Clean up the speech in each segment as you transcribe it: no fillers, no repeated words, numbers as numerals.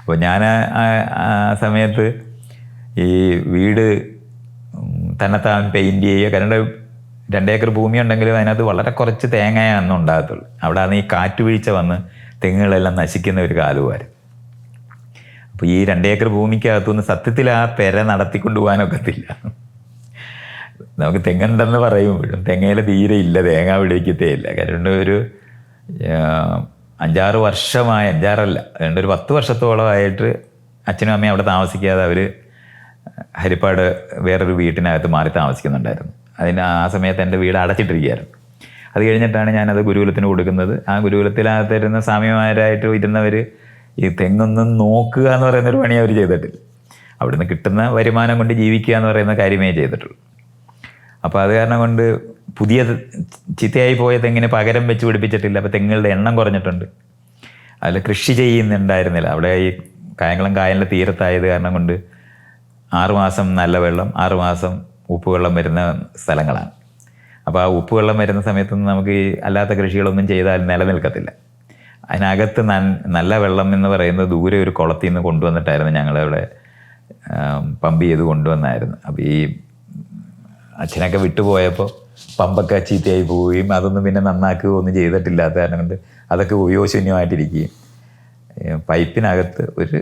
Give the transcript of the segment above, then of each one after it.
അപ്പോൾ ഞാൻ ആ സമയത്ത് ഈ വീട് തന്നെത്താൻ പെയിൻറ്റ് ചെയ്യുക. കാരണം 2 ഏക്കർ ഭൂമി ഉണ്ടെങ്കിലും അതിനകത്ത് വളരെ കുറച്ച് തേങ്ങയൊന്നും ഉണ്ടാകത്തുള്ളൂ. അവിടെ ആണ് ഈ കാറ്റ് വീഴ്ച വന്ന് തെങ്ങുകളെല്ലാം നശിക്കുന്ന ഒരു കാലവുമായിരുന്നു. അപ്പോൾ ഈ 2 ഏക്കർ ഭൂമിക്കകത്തുനിന്ന് സത്യത്തിൽ ആ പെര നടത്തിക്കൊണ്ടു പോകാനൊക്കത്തില്ല. നമുക്ക് തെങ്ങുണ്ടെന്ന് പറയുമ്പോഴും തെങ്ങയിൽ തീരെ ഇല്ല, തേങ്ങ വിളിക്കത്തേ ഇല്ല. കാരണം ഒരു 5-6 വർഷമായി, 5-6 അല്ല, ഒരു 10 വർഷത്തോളമായിട്ട് അച്ഛനും അമ്മയും അവിടെ താമസിക്കാതെ അവർ ഹരിപ്പാട് വേറൊരു വീട്ടിനകത്ത് മാറി താമസിക്കുന്നുണ്ടായിരുന്നു. ആ സമയത്ത് എൻ്റെ വീട് അടച്ചിട്ടിരിക്കുകയായിരുന്നു. അത് കഴിഞ്ഞിട്ടാണ് ഞാനത് ഗുരുകുലത്തിന് കൊടുക്കുന്നത്. ആ ഗുരുകുലത്തിനകത്തിരുന്ന സ്വാമിമാരായിട്ട് ഇരുന്നവർ ഈ തെങ്ങൊന്നും നോക്കുക എന്ന് പറയുന്നൊരു പണി അവർ ചെയ്തിട്ടില്ല. അവിടുന്ന് കിട്ടുന്ന വരുമാനം കൊണ്ട് ജീവിക്കുക എന്ന് പറയുന്ന കാര്യമേ ചെയ്തിട്ടുള്ളൂ. അപ്പോൾ അത് കാരണം കൊണ്ട് പുതിയ ചീത്തയായി പോയ തെങ്ങിന് പകരം വെച്ച് പിടിപ്പിച്ചിട്ടില്ല. അപ്പോൾ തെങ്ങുകളുടെ എണ്ണം കുറഞ്ഞിട്ടുണ്ട്. അതിൽ കൃഷി ചെയ്യുന്നുണ്ടായിരുന്നില്ല. അവിടെ ഈ കായംകുളം കായലിൻ്റെ തീരത്തായത് കാരണം കൊണ്ട് 6 മാസം നല്ല വെള്ളം, 6 മാസം ഉപ്പുവെള്ളം വരുന്ന സ്ഥലങ്ങളാണ്. അപ്പോൾ ആ ഉപ്പുവെള്ളം വരുന്ന സമയത്തൊന്നും നമുക്ക് ഈ അല്ലാത്ത കൃഷികളൊന്നും ചെയ്താൽ നിലനിൽക്കത്തില്ല. അതിനകത്ത് നല്ല വെള്ളം എന്ന് പറയുന്നത് ദൂരെ ഒരു കുളത്തിൽ നിന്ന് കൊണ്ടുവന്നിട്ടായിരുന്നു ഞങ്ങളവിടെ പമ്പ് ചെയ്ത് കൊണ്ടുവന്നായിരുന്നു. അപ്പോൾ ഈ അച്ഛനൊക്കെ വിട്ടുപോയപ്പോൾ പമ്പൊക്കെ ചീത്തയായി പോവുകയും അതൊന്നും പിന്നെ നന്നാക്കുകയോ ഒന്നും ചെയ്തിട്ടില്ലാത്ത കാരണം കൊണ്ട് അതൊക്കെ ഉപയോഗശൂന്യമായിട്ടിരിക്കുകയും പൈപ്പിനകത്ത് ഒരു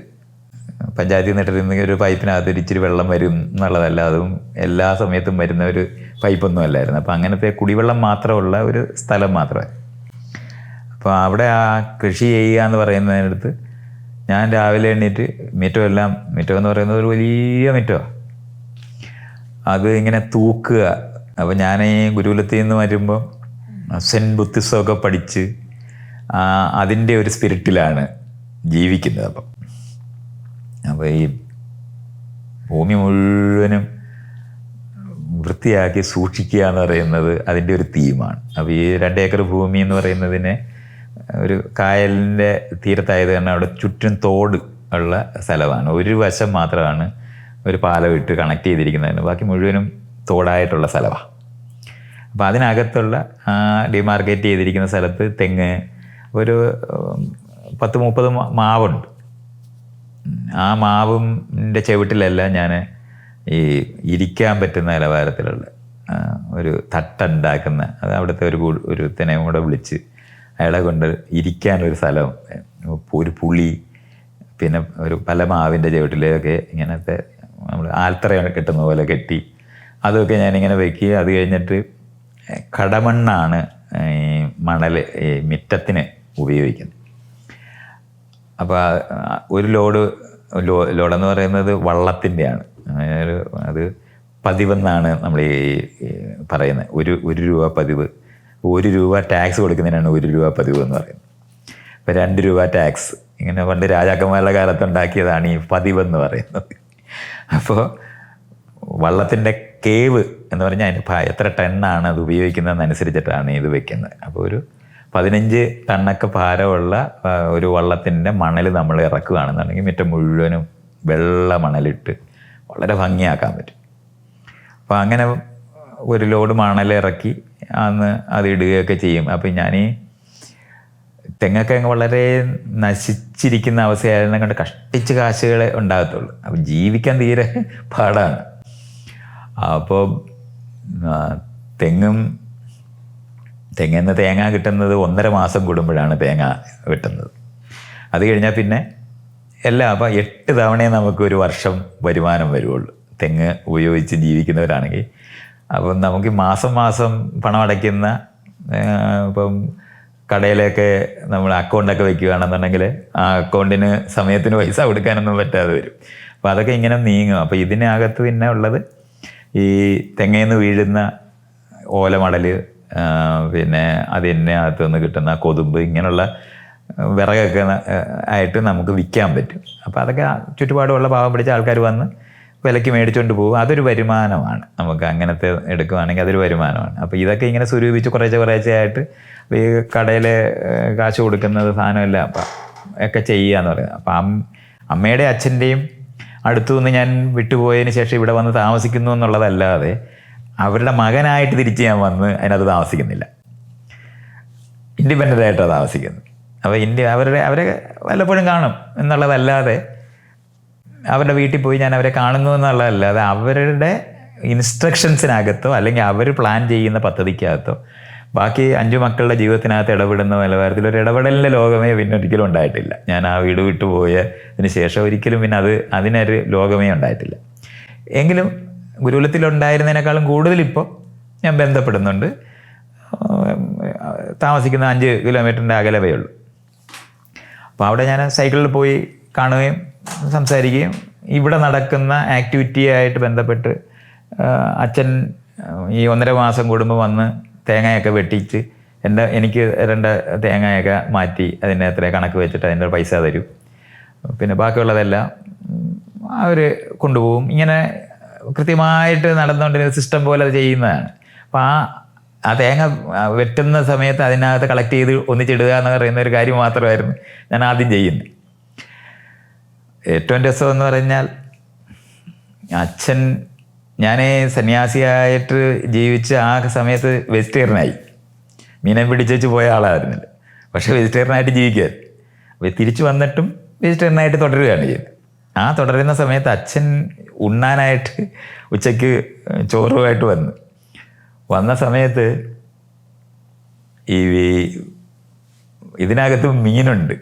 പഞ്ചായത്തിൽ നിന്നിട്ടിരുന്ന ഒരു പൈപ്പിനകത്ത് ഇച്ചിരി വെള്ളം വരും എന്നുള്ളതല്ല, അതും എല്ലാ സമയത്തും വരുന്ന ഒരു പൈപ്പൊന്നും അല്ലായിരുന്നു. അപ്പോൾ അങ്ങനത്തെ കുടിവെള്ളം മാത്രമുള്ള ഒരു സ്ഥലം മാത്രമേ. അപ്പോൾ അവിടെ ആ കൃഷി ചെയ്യുക എന്ന് പറയുന്നതിനടുത്ത് ഞാൻ രാവിലെ എണ്ണീറ്റ് മിറ്റം എന്ന് പറയുന്നത് ഒരു വലിയ മിറ്റമാണ്, അത് ഇങ്ങനെ തൂക്കുക. അപ്പോൾ ഞാൻ ഈ ഗുരുകുലത്തിൽ നിന്ന് വരുമ്പോൾ സെൻ ബുദ്ധിസമൊക്കെ പഠിച്ച് അതിൻ്റെ ഒരു സ്പിരിറ്റിലാണ് ജീവിക്കുന്നത്. അപ്പോൾ ഈ ഭൂമി മുഴുവനും വൃത്തിയാക്കി സൂക്ഷിക്കുക എന്ന് പറയുന്നത് അതിൻ്റെ ഒരു തീമാണ്. അപ്പോൾ ഈ 2 ഏക്കർ ഭൂമി എന്ന് പറയുന്നതിനെ ഒരു കായലിൻ്റെ തീരത്തായത് കാരണം അവിടെ ചുറ്റും തോട് ഉള്ള സ്ഥലമാണ്. ഒരു വശം മാത്രമാണ് ഒരു പാലം ഇട്ട് കണക്ട് ചെയ്തിരിക്കുന്നതിന്, ബാക്കി മുഴുവനും തോടായിട്ടുള്ള സ്ഥലമാണ്. അപ്പോൾ അതിനകത്തുള്ള ഡിമാർക്കേറ്റ് ചെയ്തിരിക്കുന്ന സ്ഥലത്ത് തെങ്ങ് ഒരു 10-30 മാവുണ്ട്. ആ മാവിൻ്റെ ചുവട്ടിലെല്ലാം ഞാൻ ഈ ഇരിക്കാൻ പറ്റുന്ന നിലവാരത്തിലുള്ള ഒരു തട്ടുണ്ടാക്കുന്ന, അത് അവിടുത്തെ ഒരുത്തനെ കൂടെ വിളിച്ച് അയാളെ കൊണ്ട് ഇരിക്കാനൊരു സ്ഥലം, ഒരു പുളി, പിന്നെ പല മാവിൻ്റെ ചുവട്ടിലൊക്കെ ഇങ്ങനത്തെ നമ്മൾ ആൽത്തറ കെട്ടുന്ന പോലെ കെട്ടി അതൊക്കെ ഞാനിങ്ങനെ വെക്കുക. അത് കഴിഞ്ഞിട്ട് കടമണ്ണാണ് ഈ മണൽ ഈ മിറ്റത്തിന് ഉപയോഗിക്കുന്നത്. അപ്പോൾ ഒരു ലോഡെന്ന് പറയുന്നത് വള്ളത്തിൻ്റെയാണ്. അത് പതിവെന്നാണ് നമ്മൾ ഈ പറയുന്നത്. 1 രൂപ പതിവ്, 1 രൂപ ടാക്സ് കൊടുക്കുന്നതിനാണ് 1 രൂപ പതിവ് എന്ന് പറയുന്നത്. ഇപ്പോൾ 2 രൂപ ടാക്സ്, ഇങ്ങനെ പണ്ട് രാജാക്കന്മാരുടെ കാലത്ത് ഉണ്ടാക്കിയതാണ് ഈ പതിവെന്ന് പറയുന്നത്. അപ്പോൾ വള്ളത്തിൻ്റെ കേവ് എന്ന് പറഞ്ഞാൽ അതിന് എത്ര ടണ്ണാണ് അത് ഉപയോഗിക്കുന്നതെന്നനുസരിച്ചിട്ടാണ് ഇത് വെക്കുന്നത്. അപ്പോൾ ഒരു 15 ടണ്ണൊക്കെ ഭാരമുള്ള ഒരു വള്ളത്തിൻ്റെ മണൽ നമ്മൾ ഇറക്കുകയാണെന്നുണ്ടെങ്കിൽ മുറ്റം മുഴുവനും വെള്ള മണലിട്ട് വളരെ ഭംഗിയാക്കാൻ പറ്റും. അപ്പോൾ അങ്ങനെ ഒരു ലോഡ് മണൽ ഇറക്കി അന്ന് അത് ഇടുകയൊക്കെ ചെയ്യും. അപ്പം ഞാൻ ഈ തെങ്ങൊക്കെ വളരെ നശിച്ചിരിക്കുന്ന അവസ്ഥയായിരുന്നു കൊണ്ട് കഷ്ടിച്ച് കാശുകളെ ഉണ്ടാകത്തുള്ളൂ. അപ്പം ജീവിക്കാൻ തീരെ പാടാണ്. അപ്പോൾ തെങ്ങിന്ന് തേങ്ങ കിട്ടുന്നത് 1.5 മാസം കൂടുമ്പോഴാണ് തേങ്ങ കിട്ടുന്നത്. അത് കഴിഞ്ഞാൽ പിന്നെ അപ്പോൾ 8 തവണയേ നമുക്കൊരു വർഷം വരുമാനം വരുള്ളൂ തെങ്ങ് ഉപയോഗിച്ച് ജീവിക്കുന്നവരാണെങ്കിൽ. അപ്പം നമുക്ക് മാസം പണം അടയ്ക്കുന്ന, ഇപ്പം കടയിലൊക്കെ നമ്മൾ അക്കൗണ്ടൊക്കെ വയ്ക്കുകയാണെന്നുണ്ടെങ്കിൽ ആ അക്കൗണ്ടിന് സമയത്തിന് പൈസ കൊടുക്കാനൊന്നും പറ്റാതെ വരും. അപ്പോൾ അതൊക്കെ ഇങ്ങനെ നീങ്ങും. അപ്പോൾ ഇതിനകത്ത് പിന്നെ ഉള്ളത് ഈ തെങ്ങേന്ന് വീഴുന്ന ഓലമടൽ, പിന്നെ അതിനകത്ത് നിന്ന് കിട്ടുന്ന കൊതുമ്പ്, ഇങ്ങനെയുള്ള വിറകൊക്കെ ആയിട്ട് നമുക്ക് വിൽക്കാൻ പറ്റും. അപ്പോൾ അതൊക്കെ ചുറ്റുപാടുമുള്ള പാവം പിടിച്ച ആൾക്കാർ വന്ന് വിലയ്ക്ക് മേടിച്ചുകൊണ്ട് പോകും. അതൊരു വരുമാനമാണ്. നമുക്ക് അങ്ങനത്തെ എടുക്കുകയാണെങ്കിൽ അതൊരു വരുമാനമാണ്. അപ്പോൾ ഇതൊക്കെ ഇങ്ങനെ സ്വരൂപിച്ച് കുറേശ്ശെ ആയിട്ട് ഈ കടയിൽ കാശ് കൊടുക്കുന്നത് സാധനമല്ല ഒക്കെ ചെയ്യുക എന്ന് പറയുന്നത്. അപ്പം അമ്മയുടെ അച്ഛൻ്റെയും അടുത്തു നിന്ന് ഞാൻ വിട്ടുപോയതിന് ശേഷം ഇവിടെ വന്ന് താമസിക്കുന്നു എന്നുള്ളതല്ലാതെ അവരുടെ മകനായിട്ട് തിരിച്ച് ഞാൻ വന്ന് അതിനകത്ത് താമസിക്കുന്നില്ല. ഇൻഡിപെൻഡൻ്റ് ആയിട്ടാണ് താമസിക്കുന്നത്. അപ്പോൾ അവരെ വല്ലപ്പോഴും കാണും എന്നുള്ളതല്ലാതെ അവരുടെ വീട്ടിൽ പോയി ഞാൻ അവരെ കാണുന്നു എന്നുള്ളതല്ലാതെ അവരുടെ ഇൻസ്ട്രക്ഷൻസിനകത്തോ അല്ലെങ്കിൽ അവർ പ്ലാൻ ചെയ്യുന്ന പദ്ധതിക്കകത്തോ ബാക്കി 5 മക്കളുടെ ജീവിതത്തിനകത്ത് ഇടപെടുന്ന നിലവാരത്തിലൊരു ഇടപെടലിൻ്റെ ലോകമേ പിന്നെ ഒരിക്കലും ഉണ്ടായിട്ടില്ല. ഞാൻ ആ വീട് വിട്ടു പോയതിന് ശേഷം ഒരിക്കലും പിന്നെ അതിനൊരു ലോകമേ ഉണ്ടായിട്ടില്ല. എങ്കിലും ഗുരുകുലത്തിലുണ്ടായിരുന്നതിനേക്കാളും കൂടുതൽ ഇപ്പോൾ ഞാൻ ബന്ധപ്പെടുന്നുണ്ട്. താമസിക്കുന്ന 5 കിലോമീറ്ററിൻ്റെ അകലവേ ഉള്ളൂ. അപ്പോൾ അവിടെ ഞാൻ സൈക്കിളിൽ പോയി കാണുകയും സംസാരിക്കുകയും ഇവിടെ നടക്കുന്ന ആക്ടിവിറ്റിയായിട്ട് ബന്ധപ്പെട്ട് അച്ഛൻ ഈ 1.5 മാസം കൂടുമ്പോൾ വന്ന് തേങ്ങയൊക്കെ വെട്ടിച്ച് എനിക്ക് 2 തേങ്ങയൊക്കെ മാറ്റി അതിൻ്റെ എത്ര കണക്ക് വെച്ചിട്ട് അതിൻ്റെ പൈസ തരും. പിന്നെ ബാക്കിയുള്ളതെല്ലാം അവർ കൊണ്ടുപോകും. ഇങ്ങനെ കൃത്യമായിട്ട് നടന്നുകൊണ്ടിരുന്ന സിസ്റ്റം പോലെ അത് ചെയ്യുന്നതാണ്. അപ്പോൾ ആ തേങ്ങ വെട്ടുന്ന സമയത്ത് അതിനകത്ത് കളക്ട് ചെയ്ത് ഒന്നിച്ചിടുക എന്ന് പറയുന്ന ഒരു കാര്യം മാത്രമായിരുന്നു ഞാൻ ആദ്യം ചെയ്യുന്നത്. ഏറ്റവും രസം എന്ന് പറഞ്ഞാൽ അച്ഛൻ ഞാൻ സന്യാസിയായിട്ട് ജീവിച്ച് ആ സമയത്ത് വെജിറ്റേറിയനായി. മീനെ പിടിച്ചു പോയ ആളായിരുന്നില്ല, പക്ഷെ വെജിറ്റേറിയനായിട്ട് ജീവിക്കുകയായിരുന്നു. അപ്പോൾ തിരിച്ചു വന്നിട്ടും വെജിറ്റേറിയനായിട്ട് തുടരുകയാണ് ചെയ്യുന്നത്. ആ തുടരുന്ന സമയത്ത് അച്ഛൻ ഉണ്ണാനായിട്ട് ഉച്ചയ്ക്ക് ചോറുമായിട്ട് വന്ന സമയത്ത് ഇതിനകത്ത് മീനുണ്ട്,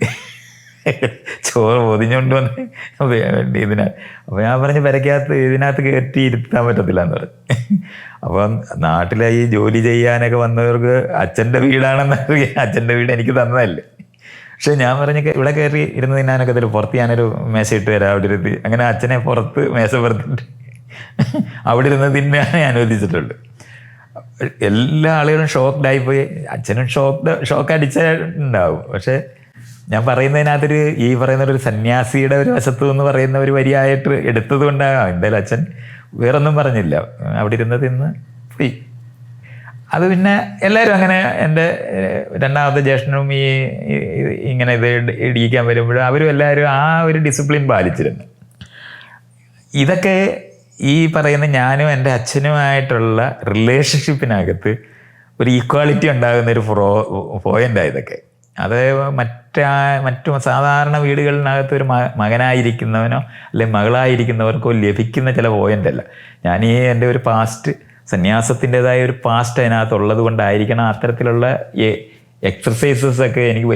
ചോറ് പൊതിഞ്ഞുകൊണ്ട് വന്ന് അപ്പോൾ ഞാൻ പറഞ്ഞ് പെരക്കകത്ത് ഇതിനകത്ത് കയറ്റി ഇരുത്താൻ പറ്റത്തില്ല എന്ന് പറഞ്ഞു. അപ്പം നാട്ടിലെ ഈ ജോലി ചെയ്യാനൊക്കെ വന്നവർക്ക് അച്ഛൻ്റെ വീടാണെന്നറിയാം, അച്ഛൻ്റെ വീട് എനിക്ക് തന്നതല്ലേ. പക്ഷെ ഞാൻ പറഞ്ഞ് ഇവിടെ കയറി ഇരുന്ന് തിന്നാനൊക്കെ ഇതിൽ പുറത്ത് ഞാനൊരു മേശ ഇട്ട് തരാം അവിടെ ഇരുത്തി. അങ്ങനെ അച്ഛനെ പുറത്ത് മേശ പുറത്തിട്ട് അവിടെ ഇരുന്ന് തിന്നാൻ അനുവദിച്ചിട്ടുണ്ട്. എല്ലാ ആളുകളും ഷോക്ക്ഡായിപ്പോയി. അച്ഛനും ഷോക്ക് അടിച്ചിട്ടുണ്ടാവും. പക്ഷെ ഞാൻ പറയുന്നതിനകത്തൊരു ഈ പറയുന്നൊരു സന്യാസിയുടെ ഒരു വശത്തു എന്ന് പറയുന്ന ഒരു വരിയായിട്ട് എടുത്തത് കൊണ്ടാകാം എന്തായാലും അച്ഛൻ വേറൊന്നും പറഞ്ഞില്ല, അവിടെ ഇരുന്ന് തിന്ന് പോയി. അത് പിന്നെ എല്ലാവരും അങ്ങനെ എൻ്റെ 2ാമത്തെ ജ്യേഷ്ഠനും ഇങ്ങനെ ഇത് ഇടിയിക്കാൻ വരുമ്പോഴും അവരും എല്ലാവരും ആ ഒരു ഡിസിപ്ലിൻ പാലിച്ചിരുന്നു. ഇതൊക്കെ ഈ പറയുന്ന ഞാനും എൻ്റെ അച്ഛനുമായിട്ടുള്ള റിലേഷൻഷിപ്പിനകത്ത് ഒരു ഈക്വാളിറ്റി ഉണ്ടാകുന്നൊരു പോയിൻ്റാണ് ഇതൊക്കെ. അത് മറ്റു സാധാരണ വീടുകളിനകത്ത് ഒരു മകനായിരിക്കുന്നവനോ അല്ലെങ്കിൽ മകളായിരിക്കുന്നവർക്കോ ലഭിക്കുന്ന ചില പോയിൻ്റല്ല. ഞാൻ എൻ്റെ ഒരു പാസ്റ്റ് സന്യാസത്തിൻ്റെതായ ഒരു പാസ്റ്റ് അതിനകത്തുള്ളത് കൊണ്ടായിരിക്കണം അത്തരത്തിലുള്ള എക്സർസൈസസൊക്കെ എനിക്ക്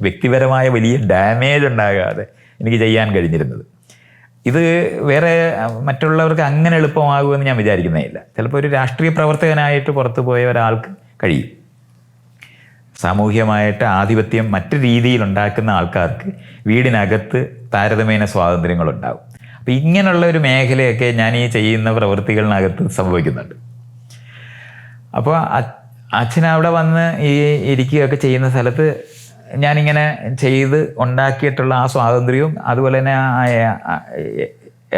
വ്യക്തിപരമായ വലിയ ഡാമേജ് ഉണ്ടാകാതെ എനിക്ക് ചെയ്യാൻ കഴിഞ്ഞിരുന്നത്. ഇത് വേറെ മറ്റുള്ളവർക്ക് അങ്ങനെ എളുപ്പമാകുമെന്ന് ഞാൻ വിചാരിക്കുന്നേയില്ല. ചിലപ്പോൾ ഒരു രാഷ്ട്രീയ പ്രവർത്തകനായിട്ട് പുറത്തു പോയ ഒരാൾക്ക് കഴിയും. സാമൂഹ്യമായിട്ട് ആധിപത്യം മറ്റു രീതിയിൽ ഉണ്ടാക്കുന്ന ആൾക്കാർക്ക് വീടിനകത്ത് താരതമ്യേന സ്വാതന്ത്ര്യങ്ങളുണ്ടാകും. അപ്പം ഇങ്ങനെയുള്ള ഒരു മേഖലയൊക്കെ ഞാൻ ഈ ചെയ്യുന്ന പ്രവൃത്തികളിനകത്ത് സംഭവിക്കുന്നുണ്ട്. അപ്പോൾ അച്ഛൻ അവിടെ വന്ന് ഇരിക്കുകയൊക്കെ ചെയ്യുന്ന സ്ഥലത്ത് ഞാനിങ്ങനെ ചെയ്ത് ഉണ്ടാക്കിയിട്ടുള്ള ആ സ്വാതന്ത്ര്യവും അതുപോലെ തന്നെ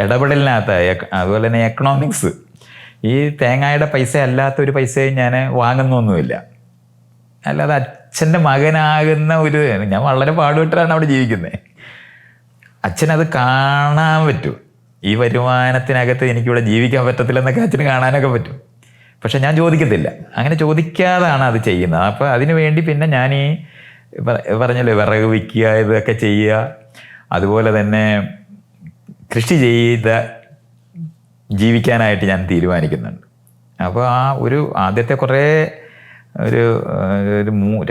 ഇടപെടലിനകത്ത് അതുപോലെ തന്നെ എക്കണോമിക്സ്, ഈ തേങ്ങയുടെ പൈസ അല്ലാത്തൊരു പൈസയും ഞാൻ വാങ്ങുന്നൊന്നുമില്ല. അല്ലാതെ അച്ഛൻ്റെ മകനാകുന്ന ഞാൻ വളരെ പാടുപെട്ടാണ് അവിടെ ജീവിക്കുന്നത്. അച്ഛനത് കാണാൻ പറ്റും. ഈ വരുമാനത്തിനകത്ത് എനിക്കിവിടെ ജീവിക്കാൻ പറ്റത്തില്ലെന്നൊക്കെ അച്ഛന് കാണാനൊക്കെ പറ്റും. പക്ഷെ ഞാൻ ചോദിക്കത്തില്ല, അങ്ങനെ ചോദിക്കാതാണ് അത് ചെയ്യുന്നത്. അപ്പോൾ അതിനു വേണ്ടി പിന്നെ ഞാൻ പറഞ്ഞല്ലോ വിറക് വിൽക്കുക, ഇതൊക്കെ ചെയ്യുക, അതുപോലെ തന്നെ കൃഷി ചെയ്ത് ജീവിക്കാനായിട്ട് ഞാൻ തീരുമാനിക്കുന്നുണ്ട്. അപ്പോൾ ആദ്യത്തെ ഒരു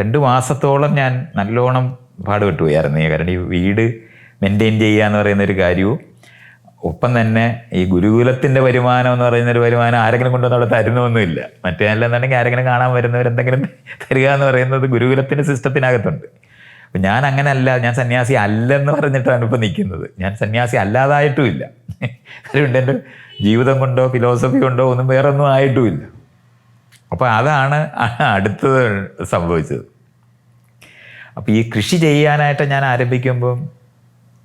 2 മാസത്തോളം ഞാൻ നല്ലോണം പാടുപെട്ടു പോയായിരുന്നു. കാരണം ഈ വീട് മെയിൻറ്റെയിൻ ചെയ്യുക എന്ന് പറയുന്നൊരു കാര്യവും ഒപ്പം തന്നെ ഈ ഗുരുകുലത്തിൻ്റെ വരുമാനം എന്ന് പറയുന്നൊരു വരുമാനം ആരെങ്കിലും കൊണ്ടുവന്ന് അവിടെ തരുന്നൊന്നുമില്ല. മറ്റേ അല്ലെന്നുണ്ടെങ്കിൽ ആരെങ്കിലും കാണാൻ വരുന്നവരെന്തെങ്കിലും തരിക എന്ന് പറയുന്നത് ഗുരുകുലത്തിൻ്റെ സിസ്റ്റത്തിനകത്തുണ്ട്. അപ്പം ഞാൻ അങ്ങനെയല്ല, ഞാൻ സന്യാസി അല്ലെന്ന് പറഞ്ഞിട്ടാണ് ഇപ്പോൾ നിൽക്കുന്നത്. ഞാൻ സന്യാസി അല്ലാതായിട്ടുമില്ല. അതുകൊണ്ട് എൻ്റെ ജീവിതം കൊണ്ടോ ഫിലോസഫി കൊണ്ടോ ഒന്നും വേറൊന്നും ആയിട്ടുമില്ല. അപ്പോൾ അതാണ് അടുത്തത് സംഭവിച്ചത്. അപ്പോൾ ഈ കൃഷി ചെയ്യാനായിട്ട് ഞാൻ ആരംഭിക്കുമ്പം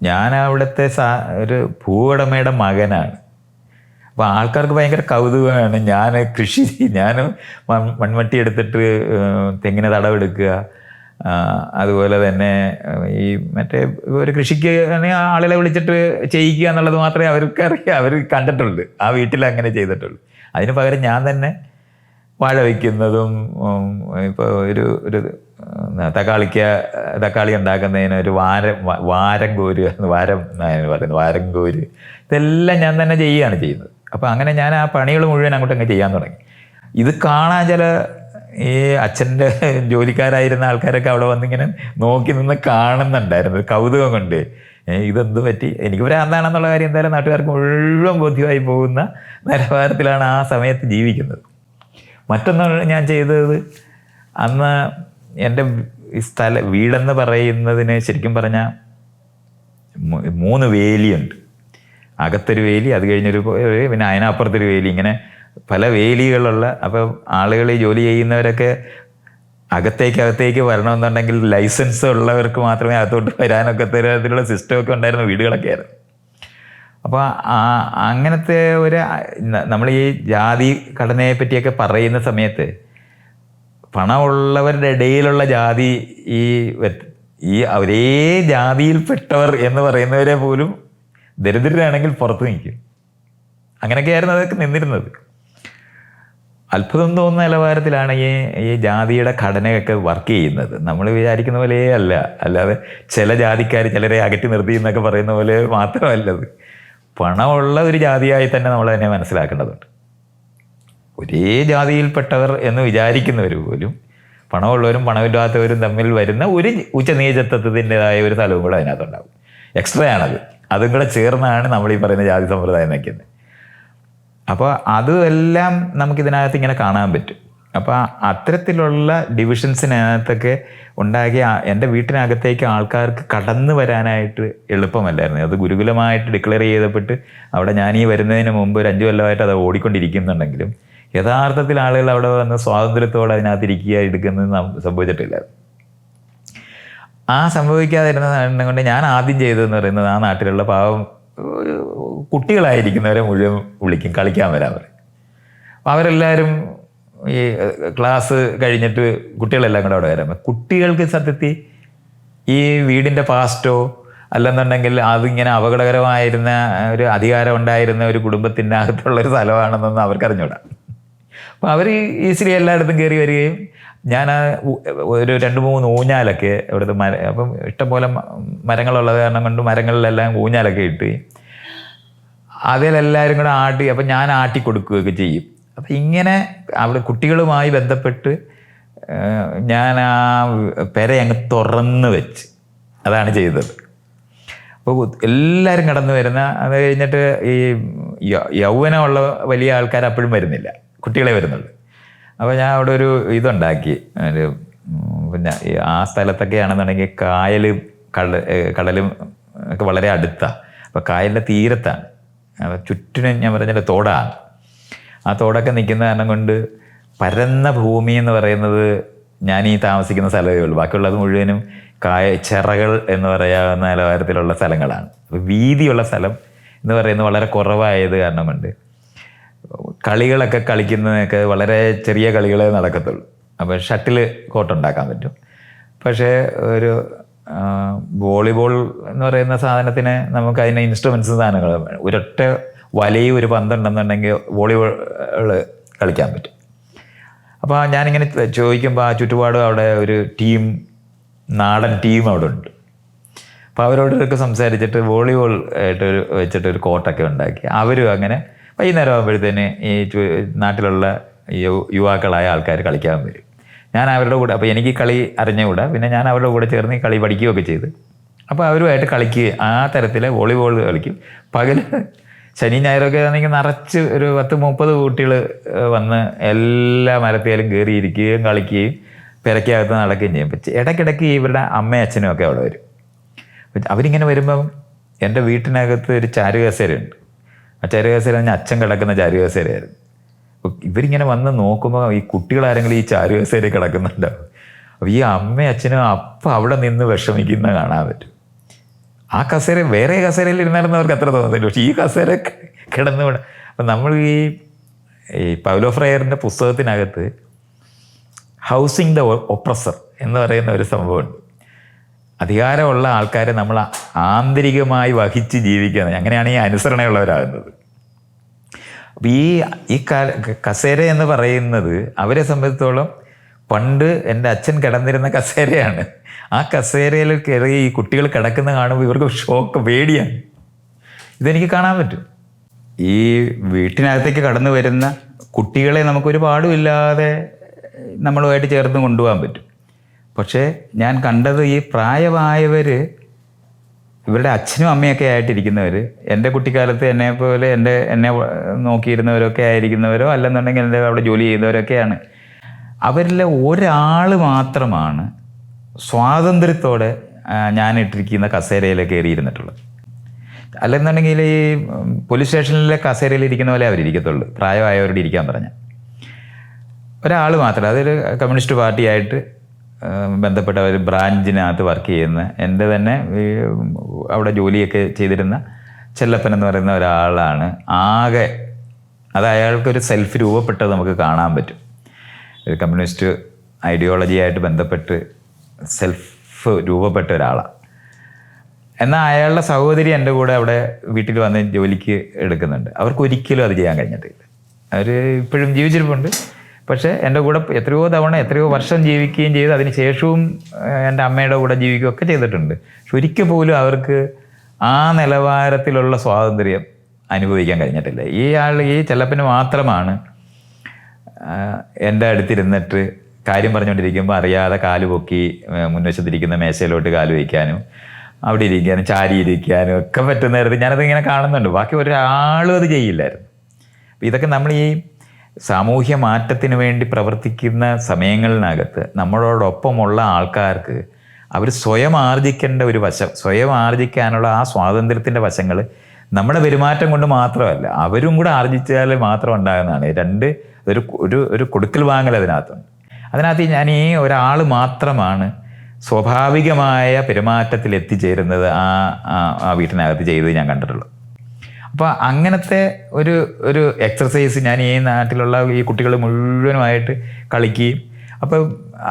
ഞാൻ അവിടുത്തെ ഒരു ഭൂവുടമയുടെ മകനാണ്. അപ്പോൾ ആൾക്കാർക്ക് ഭയങ്കര കൗതുകമാണ്. ഞാൻ മൺവട്ടി എടുത്തിട്ട് തെങ്ങിന് തടവെടുക്കുക, അതുപോലെ തന്നെ ഈ മറ്റേ ഒരു കൃഷിക്ക് ആളുകളെ വിളിച്ചിട്ട് ചെയ്യിക്കുക എന്നുള്ളത് മാത്രമേ അവർക്കറിയാം, അവർ കണ്ടിട്ടുള്ളൂ, ആ വീട്ടിൽ അങ്ങനെ ചെയ്തിട്ടുള്ളൂ. അതിന് പകരം ഞാൻ തന്നെ വാഴ വയ്ക്കുന്നതും ഇപ്പോൾ ഒരു തക്കാളി ഉണ്ടാക്കുന്നതിന് ഒരു വാരം കോര് പറയുന്നത് വാരം കോര് ഇതെല്ലാം ഞാൻ തന്നെ ചെയ്യുകയാണ് ചെയ്യുന്നത്. അപ്പോൾ അങ്ങനെ ഞാൻ ആ പണികൾ മുഴുവൻ അങ്ങോട്ട് അങ്ങ് ചെയ്യാൻ തുടങ്ങി. ഇത് കാണാൻ ചില ഈ അച്ഛൻ്റെ ജോലിക്കാരായിരുന്ന ആൾക്കാരൊക്കെ അവിടെ വന്നിങ്ങനെ നോക്കി നിന്ന് കാണുന്നുണ്ടായിരുന്നു, കൗതുകം കൊണ്ട്. ഇതെന്ത് പറ്റി, എനിക്ക് ഭ്രാന്താണെന്നുള്ള കാര്യം എന്തായാലും നാട്ടുകാർക്ക് മുഴുവൻ ബോധ്യമായി പോകുന്ന നിലവാരത്തിലാണ് ആ സമയത്ത് ജീവിക്കുന്നത്. മറ്റൊന്ന് ഞാൻ ചെയ്തത്, അന്ന് എൻ്റെ വീടെന്ന് പറയുന്നതിന് ശരിക്കും പറഞ്ഞാൽ 3 വേലിയുണ്ട്. അകത്തൊരു വേലി, അത് കഴിഞ്ഞൊരു പിന്നെ അതിനപ്പുറത്തൊരു വേലി, ഇങ്ങനെ പല വേലികളുള്ള. അപ്പോൾ ആളുകൾ ഈ ജോലി ചെയ്യുന്നവരൊക്കെ അകത്തേക്ക് വരണമെന്നുണ്ടെങ്കിൽ ലൈസൻസ് ഉള്ളവർക്ക് മാത്രമേ അകത്തോട്ട് വരാനൊക്കെ തരത്തിലുള്ള സിസ്റ്റമൊക്കെ ഉണ്ടായിരുന്ന വീടുകളൊക്കെ ആയിരുന്നു. അപ്പോൾ അങ്ങനത്തെ നമ്മൾ ഈ ജാതി ഘടനയെ പറ്റിയൊക്കെ പറയുന്ന സമയത്ത് പണമുള്ളവരുടെ ഇടയിലുള്ള ജാതി ഈ ഒരേ ജാതിയിൽപ്പെട്ടവർ എന്ന് പറയുന്നവരെ പോലും ദരിദ്രരാണെങ്കിൽ പുറത്ത് നിൽക്കും. അങ്ങനെയൊക്കെയായിരുന്നു അതൊക്കെ നിന്നിരുന്നത്. അത്ഭുതം തോന്നുന്ന നിലവാരത്തിലാണ് ഈ ജാതിയുടെ ഘടനയൊക്കെ വർക്ക് ചെയ്യുന്നത്. നമ്മൾ വിചാരിക്കുന്ന പോലെ അല്ലാതെ ചില ജാതിക്കാർ ചിലരെ അകറ്റി നിർത്തി എന്നൊക്കെ പറയുന്ന പോലെ മാത്രമല്ലത്. പണമുള്ള ഒരു ജാതിയായി തന്നെ നമ്മൾ അതിനെ മനസ്സിലാക്കേണ്ടതുണ്ട്. ഒരേ ജാതിയിൽപ്പെട്ടവർ എന്ന് വിചാരിക്കുന്നവർ പോലും പണമുള്ളവരും പണമില്ലാത്തവരും തമ്മിൽ വരുന്ന ഒരു ഉച്ചനീചത്വത്തിൻ്റെതായ ഒരു സ്ഥലവും കൂടെ അതിനകത്തുണ്ടാകും. എക്സ്ട്രാ ആണത്. അതും കൂടെ ചേർന്നാണ് നമ്മൾ ഈ പറയുന്ന ജാതി സമ്പ്രദായം നയിക്കുന്നത്. അപ്പോൾ അതെല്ലാം നമുക്കിതിനകത്ത് ഇങ്ങനെ കാണാൻ പറ്റും. അപ്പോൾ അത്തരത്തിലുള്ള ഡിവിഷൻസിനകത്തൊക്കെ ഉണ്ടാക്കിയ എൻ്റെ വീട്ടിനകത്തേക്ക് ആൾക്കാർക്ക് കടന്നു വരാനായിട്ട് എളുപ്പമല്ലായിരുന്നു. അത് ഗുരുകുലമായിട്ട് ഡിക്ലെയർ ചെയ്തപ്പെട്ട് അവിടെ ഞാൻ ഈ വരുന്നതിന് മുമ്പ് ഒരു 5 കൊല്ലമായിട്ട് അത് ഓടിക്കൊണ്ടിരിക്കുന്നുണ്ടെങ്കിലും യഥാർത്ഥത്തിൽ ആളുകൾ അവിടെ വന്ന് സ്വാതന്ത്ര്യത്തോടെ അതിനകത്ത് എടുക്കുന്നത് സംഭവിച്ചിട്ടില്ല. ആ സംഭവിക്കാതിരുന്ന കൊണ്ട് ഞാൻ ആദ്യം ചെയ്തതെന്ന് പറയുന്നത്, ആ നാട്ടിലുള്ള പാവം കുട്ടികളായിരിക്കുന്നവരെ മുഴുവൻ വിളിക്കും, കളിക്കാൻ വരാൻ പറയും. അപ്പോൾ അവരെല്ലാവരും ഈ ക്ലാസ് കഴിഞ്ഞിട്ട് കുട്ടികളെല്ലാം കൂടെ അവിടെ വരാൻ. കുട്ടികൾക്ക് സത്യത്തിൽ ഈ വീടിൻ്റെ പാസ്റ്റോ അല്ലെന്നുണ്ടെങ്കിൽ അതിങ്ങനെ അപകടകരമായിരുന്ന ഒരു അധികാരം ഉണ്ടായിരുന്ന ഒരു കുടുംബത്തിൻ്റെ അകത്തുള്ളൊരു സ്ഥലമാണെന്നൊന്നും അവർക്കറിഞ്ഞൂടാ. അപ്പോൾ അവർ ഈസിലി എല്ലായിടത്തും കയറി വരികയും ഞാൻ ഒരു 2-3 ഊഞ്ഞാലൊക്കെ ഇവിടുത്തെ അപ്പം ഇഷ്ടംപോലെ മരങ്ങളുള്ളത് കാരണം കൊണ്ട് മരങ്ങളിലെല്ലാം ഊഞ്ഞാലൊക്കെ ഇട്ട് അതിലെല്ലാവരും കൂടെ ആട്ടി, അപ്പം ഞാൻ ആട്ടി കൊടുക്കുകയൊക്കെ ചെയ്യും. അപ്പം ഇങ്ങനെ അവിടെ കുട്ടികളുമായി ബന്ധപ്പെട്ട് ഞാൻ ആ പെര അങ്ങ് തുറന്ന് വെച്ച് അതാണ് ചെയ്തത്. അപ്പോൾ എല്ലാവരും കടന്നു വരുന്ന, അത് കഴിഞ്ഞിട്ട് ഈ യൗവനമുള്ള വലിയ ആൾക്കാർ അപ്പോഴും വരുന്നില്ല, കുട്ടികളെ വരുന്നുള്ളൂ. അപ്പോൾ ഞാൻ അവിടെ ഒരു ഇതുണ്ടാക്കി. പിന്നെ ആ സ്ഥലത്തൊക്കെ ആണെന്നുണ്ടെങ്കിൽ കായലും കടലും ഒക്കെ വളരെ അടുത്താണ്. അപ്പോൾ കായലിൻ്റെ തീരത്താണ്. അപ്പോൾ ചുറ്റിനും ഞാൻ പറഞ്ഞാൽ തോടാണ്. ആ തോടൊക്കെ നിൽക്കുന്ന കാരണം കൊണ്ട് പരന്ന ഭൂമി എന്ന് പറയുന്നത് ഞാൻ ഈ താമസിക്കുന്ന സ്ഥലമേ ഉള്ളൂ. ബാക്കിയുള്ളത് മുഴുവനും ചിറകൾ എന്ന് പറയാവുന്ന നിലവാരത്തിലുള്ള സ്ഥലങ്ങളാണ്. അപ്പോൾ വീതിയുള്ള സ്ഥലം എന്ന് പറയുന്നത് വളരെ കുറവായത് കാരണം കൊണ്ട് കളികളൊക്കെ കളിക്കുന്നതൊക്കെ വളരെ ചെറിയ കളികളെ നടക്കത്തുള്ളൂ. അപ്പോൾ ഷട്ടിൽ കോർട്ടുണ്ടാക്കാൻ പറ്റും. പക്ഷേ ഒരു വോളിബോൾ എന്ന് പറയുന്ന സാധനത്തിന് നമുക്ക് അതിന് ഇൻസ്ട്രുമെൻറ്റ്സും സാധനങ്ങളും വേണം. ഒരൊറ്റ വലയും ഒരു പന്തുണ്ടെന്നുണ്ടെങ്കിൽ വോളിബോൾ കളിക്കാൻ പറ്റും. അപ്പോൾ ഞാനിങ്ങനെ ചോദിക്കുമ്പോൾ ആ ചുറ്റുപാടും അവിടെ ഒരു നാടൻ ടീം അവിടെ ഉണ്ട്. അപ്പോൾ അവരോടൊക്കെ സംസാരിച്ചിട്ട് വോളിബോൾ ആയിട്ട് വെച്ചിട്ടൊരു കോർട്ടൊക്കെ ഉണ്ടാക്കി അവരും അങ്ങനെ വൈകുന്നേരം ആകുമ്പോഴത്തേന് ഈ നാട്ടിലുള്ള യുവാക്കളായ ആൾക്കാർ കളിക്കാൻ വരും. ഞാൻ അവരുടെ കൂടെ, അപ്പോൾ എനിക്ക് കളി അറിഞ്ഞുകൂടാ, പിന്നെ ഞാൻ അവരുടെ കൂടെ ചേർന്ന് കളി പഠിക്കുകയൊക്കെ ചെയ്ത് അപ്പോൾ അവരുമായിട്ട് കളിക്കുക. ആ തരത്തിൽ വോളിബോൾ കളിക്കും. പകൽ ശനി ഞായറൊക്കെ ആണെങ്കിൽ നിറച്ച് ഒരു 10-30 കുട്ടികൾ വന്ന് എല്ലാ മരത്തേലും കയറിയിരിക്കുകയും കളിക്കുകയും പെരക്കകത്ത് നടക്കുകയും ചെയ്യും. പക്ഷേ ഇടയ്ക്കിടയ്ക്ക് ഇവരുടെ അമ്മയും അച്ഛനും ഒക്കെ അവിടെ വരും. അവരിങ്ങനെ വരുമ്പം എൻ്റെ വീട്ടിനകത്ത് ഒരു ചാരുകസേരയുണ്ട്. ആ ചാരുകസേര അച്ഛൻ കിടക്കുന്ന ചാരുകസേരയായിരുന്നു. അപ്പോൾ ഇവരിങ്ങനെ വന്ന് നോക്കുമ്പോൾ ഈ കുട്ടികളാരെങ്കിലും ഈ ചാരുകസേര കിടക്കുന്നുണ്ടാവും. അപ്പോൾ ഈ അമ്മയും അച്ഛനും അപ്പം അവിടെ നിന്ന് വിഷമിക്കുന്ന കാണാൻ പറ്റും. ആ കസേര വേറെ കസേരയിൽ ഇരുന്നാലും അവർക്ക് അത്ര തോന്നുന്നില്ല. പക്ഷേ ഈ കസേര കിടന്നുകൂടെ. അപ്പം നമ്മൾ ഈ പൗലോ ഫ്രയറിൻ്റെ പുസ്തകത്തിനകത്ത് ഹൗസിങ് ദ ഒപ്രസർ എന്ന് പറയുന്ന ഒരു സംഭവമുണ്ട്. അധികാരമുള്ള ആൾക്കാരെ നമ്മൾ ആന്തരികമായി വഹിച്ച് ജീവിക്കുന്നത്, അങ്ങനെയാണ് ഈ അനുസരണയുള്ളവരാകുന്നത്. അപ്പം ഈ കസേര എന്ന് പറയുന്നത് അവരെ സംബന്ധിച്ചിടത്തോളം പണ്ട് എൻ്റെ അച്ഛൻ കിടന്നിരുന്ന കസേരയാണ്. ആ കസേരയിൽ കയറി ഈ കുട്ടികൾ കിടക്കുന്ന കാണുമ്പോൾ ഇവർക്ക് ഷോക്ക്, പേടിയാണ്. ഇതെനിക്ക് കാണാൻ പറ്റും. ഈ വീട്ടിനകത്തേക്ക് കടന്നു വരുന്ന കുട്ടികളെ നമുക്കൊരു പാടുമില്ലാതെ നമ്മളുമായിട്ട് ചേർന്ന് കൊണ്ടുപോകാൻ പറ്റും. പക്ഷേ ഞാൻ കണ്ടത് ഈ പ്രായമായവർ, ഇവരുടെ അച്ഛനും അമ്മയൊക്കെ ആയിട്ടിരിക്കുന്നവർ, എൻ്റെ കുട്ടിക്കാലത്ത് എന്നെപ്പോലെ എന്നെ നോക്കിയിരുന്നവരൊക്കെ ആയിരിക്കുന്നവരോ അല്ലെന്നുണ്ടെങ്കിൽ എൻ്റെ അവിടെ ജോലി ചെയ്യുന്നവരൊക്കെയാണ്. അവരിലെ ഒരാൾ മാത്രമാണ് സ്വാതന്ത്ര്യത്തോടെ ഞാനിട്ടിരിക്കുന്ന കസേരയിൽ കയറിയിരുന്നിട്ടുള്ളത്. അല്ലെന്നുണ്ടെങ്കിൽ ഈ പോലീസ് സ്റ്റേഷനിലെ കസേരയിൽ ഇരിക്കുന്ന പോലെ അവരിയ്ക്കത്തുള്ളൂ, പ്രായമായവരോട് ഇരിക്കാൻ പറഞ്ഞ ഒരാൾ മാത്രം. അതൊരു കമ്മ്യൂണിസ്റ്റ് പാർട്ടിയായിട്ട് ബന്ധപ്പെട്ട ഒരു ബ്രാഞ്ചിനകത്ത് വർക്ക് ചെയ്യുന്ന, എൻ്റെ തന്നെ അവിടെ ജോലിയൊക്കെ ചെയ്തിരുന്ന ചെല്ലപ്പൻ എന്ന് പറയുന്ന ഒരാളാണ് ആകെ. അത് അയാൾക്കൊരു സെൽഫ് രൂപപ്പെട്ടത് നമുക്ക് കാണാൻ പറ്റും. ഒരു കമ്മ്യൂണിസ്റ്റ് ഐഡിയോളജിയായിട്ട് ബന്ധപ്പെട്ട് സെൽഫ് രൂപപ്പെട്ട ഒരാളാണ്. എന്നാൽ അയാളുടെ സഹോദരി എൻ്റെ കൂടെ അവിടെ വീട്ടിൽ വന്ന് ജോലിക്ക് എടുക്കുന്നുണ്ട്. അവർക്ക് ഒരിക്കലും അത് ചെയ്യാൻ കഴിഞ്ഞിട്ടില്ല. അവർ ഇപ്പോഴും ജീവിച്ചിരിപ്പുണ്ട്. പക്ഷേ എൻ്റെ കൂടെ എത്രയോ തവണ എത്രയോ വർഷം ജീവിക്കുകയും ചെയ്ത് അതിന് ശേഷവും എൻ്റെ അമ്മയുടെ കൂടെ ജീവിക്കുകയൊക്കെ ചെയ്തിട്ടുണ്ട്. പക്ഷെ ഒരിക്കൽ പോലും അവർക്ക് ആ നിലവാരത്തിലുള്ള സ്വാതന്ത്ര്യം അനുഭവിക്കാൻ കഴിഞ്ഞിട്ടില്ല. ഈ ചെല്ലപ്പന് മാത്രമാണ് എൻ്റെ അടുത്തിരുന്നിട്ട് കാര്യം പറഞ്ഞുകൊണ്ടിരിക്കുമ്പോൾ അറിയാതെ കാല് പൊക്കി മുൻവശത്തിരിക്കുന്ന മേശയിലോട്ട് കാല് വയ്ക്കാനും അവിടെ ഇരിക്കാനും ചാരി ഇരിക്കാനും ഒക്കെ പറ്റുന്ന നേരത്ത് ഞാനതിങ്ങനെ കാണുന്നുണ്ട്. ബാക്കി ഒരാളും അത് ചെയ്യില്ലായിരുന്നു. ഇതൊക്കെ നമ്മൾ ഈ സാമൂഹ്യ മാറ്റത്തിന് വേണ്ടി പ്രവർത്തിക്കുന്ന സമയങ്ങളിനകത്ത് നമ്മളോടൊപ്പമുള്ള ആൾക്കാർക്ക് അവർ സ്വയം ആർജിക്കേണ്ട ഒരു വശം, സ്വയം ആർജിക്കാനുള്ള ആ സ്വാതന്ത്ര്യത്തിൻ്റെ വശങ്ങൾ നമ്മുടെ പെരുമാറ്റം കൊണ്ട് മാത്രമല്ല, അവരും കൂടെ ആർജിച്ചാൽ മാത്രം ഉണ്ടാകുന്നതാണ്. ഒരു കൊടുക്കൽ വാങ്ങൽ അതിനകത്തുണ്ട്. അതിനകത്ത് ഞാൻ ഈ ഒരാൾ മാത്രമാണ് സ്വാഭാവികമായ പെരുമാറ്റത്തിൽ എത്തിച്ചേരുന്നത് ആ വീട്ടിനകത്ത് ചെയ്ത് ഞാൻ കണ്ടിട്ടുള്ളൂ. അപ്പോൾ അങ്ങനത്തെ ഒരു എക്സർസൈസ് ഞാൻ ഈ നാട്ടിലുള്ള ഈ കുട്ടികൾ മുഴുവനുമായിട്ട് കളിക്കുകയും, അപ്പോൾ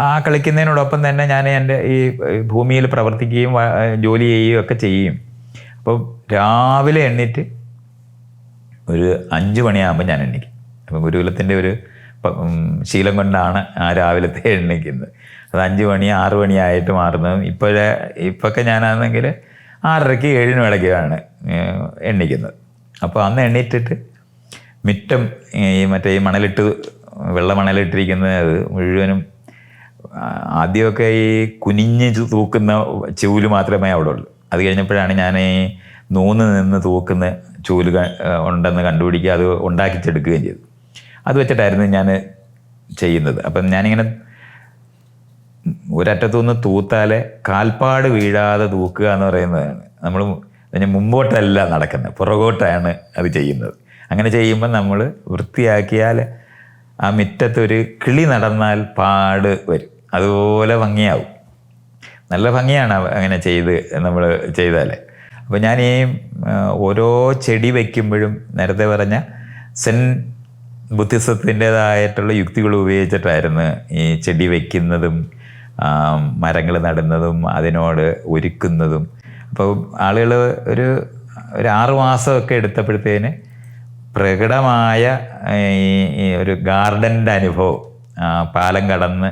ആ കളിക്കുന്നതിനോടൊപ്പം തന്നെ ഞാൻ എൻ്റെ ഈ ഭൂമിയിൽ പ്രവർത്തിക്കുകയും ജോലി ചെയ്യുകയും ഒക്കെ ചെയ്യും. അപ്പോൾ രാവിലെ എണ്ണീറ്റ് ഒരു 5 മണിയാകുമ്പോൾ ഞാൻ എണ്ണിക്കും. അപ്പം ഗുരുകുലത്തിൻ്റെ ഒരു ശീലം കൊണ്ടാണ് ആ രാവിലത്തെ എണ്ണിക്കുന്നത്. അത് 5 മണി 6 മണിയായിട്ട് മാറുന്നതും ഇപ്പോഴൊക്കെ ഞാനാണെങ്കിൽ 6:30 7 ഇടയ്ക്കാണ് എണ്ണിക്കുന്നത്. അപ്പോൾ അന്ന് എണ്ണീറ്റിട്ട് മിറ്റം ഈ വെള്ള മണലിട്ടിരിക്കുന്നത് മുഴുവനും ആദ്യമൊക്കെ ഈ കുനിഞ്ഞ് തൂക്കുന്ന ചൂല് മാത്രമേ അവിടെ ഉള്ളൂ. അത് കഴിഞ്ഞപ്പോഴാണ് ഞാൻ ഈ നൂന്ന് നിന്ന് തൂക്കുന്ന ചൂല് ഉണ്ടെന്ന് കണ്ടുപിടിക്കുക, അത് ഉണ്ടാക്കിച്ചെടുക്കുകയും ചെയ്തു. അത് വെച്ചിട്ടായിരുന്നു ഞാൻ ചെയ്യുന്നത്. അപ്പം ഞാനിങ്ങനെ ഒരറ്റത്തുനിന്ന് തൂത്താലെ കാൽപ്പാട് വീഴാതെ തൂക്കുക എന്ന് പറയുന്നതാണ്. നമ്മൾ മുമ്പോട്ടല്ല നടക്കുന്നത്, പുറകോട്ടാണ് അത് ചെയ്യുന്നത്. അങ്ങനെ ചെയ്യുമ്പോൾ നമ്മൾ വൃത്തിയാക്കിയാൽ ആ മുറ്റത്തൊരു കിളി നടന്നാൽ പാട് വരും, അതുപോലെ ഭംഗിയാവും. നല്ല ഭംഗിയാണ് അങ്ങനെ നമ്മൾ ചെയ്താൽ. അപ്പോൾ ഞാൻ ഈ ഓരോ ചെടി വയ്ക്കുമ്പോഴും നേരത്തെ പറഞ്ഞ സെൻ ബുദ്ധിസത്തിൻ്റേതായിട്ടുള്ള യുക്തികൾ ഉപയോഗിച്ചിട്ടായിരുന്നു ഈ ചെടി വയ്ക്കുന്നതും മരങ്ങൾ നടുന്നതും അതിനോട് ഒരുക്കുന്നതും. അപ്പോൾ ആളുകൾ ഒരു 6 മാസമൊക്കെ എടുത്തപ്പോഴത്തേന് പ്രകടമായ ഈ ഒരു ഗാർഡൻ്റെ അനുഭവം പാലം കടന്ന്